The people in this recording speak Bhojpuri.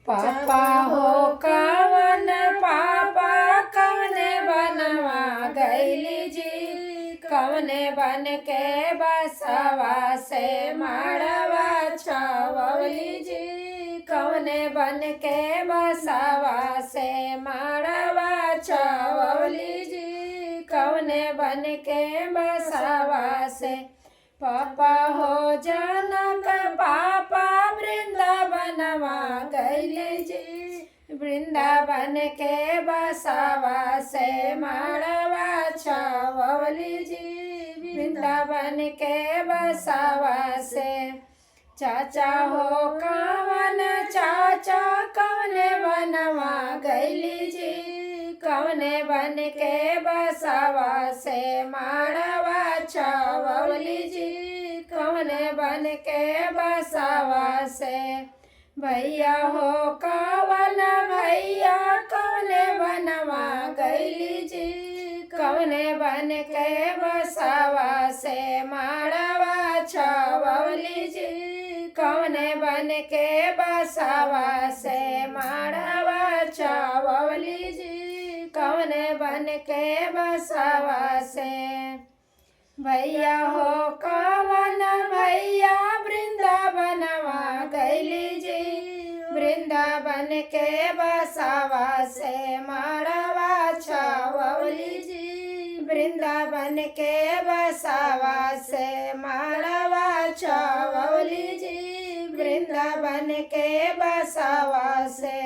पापा हो कवन पापा कवने बनवा गैली जी, कवने बन के बसवा से मड़वा छवली जी, कवने बन के बसवा से मड़वा छवली जी, कवने बन के बसवा से। पापा हो जनक पापा वृंदावनवा गैले जी, वृंदावन के बसवा से मड़वा छवली जी, वृंदावन के बसवा से। चाचा हो कवन चाचा कवने बनवा गैली जी, कवने बन के बसवा से मड़वा छवली जी, कवने बन के बसवा से। भैया हो कवन भैया कवने बनवा गैली जी, कवने बन के बसवा से मड़वा छवली जी, कवने बन के बसवा से मड़वा छवली जी, कवने बन के बसवा से। भैया हो कवन भैया वृंदावनवा गैली जी, वृंदावन के बसवा से मड़वा छवली जी, वृंदावन के बसवा से मड़वा छवली जी, वृंदावन के बसवा से।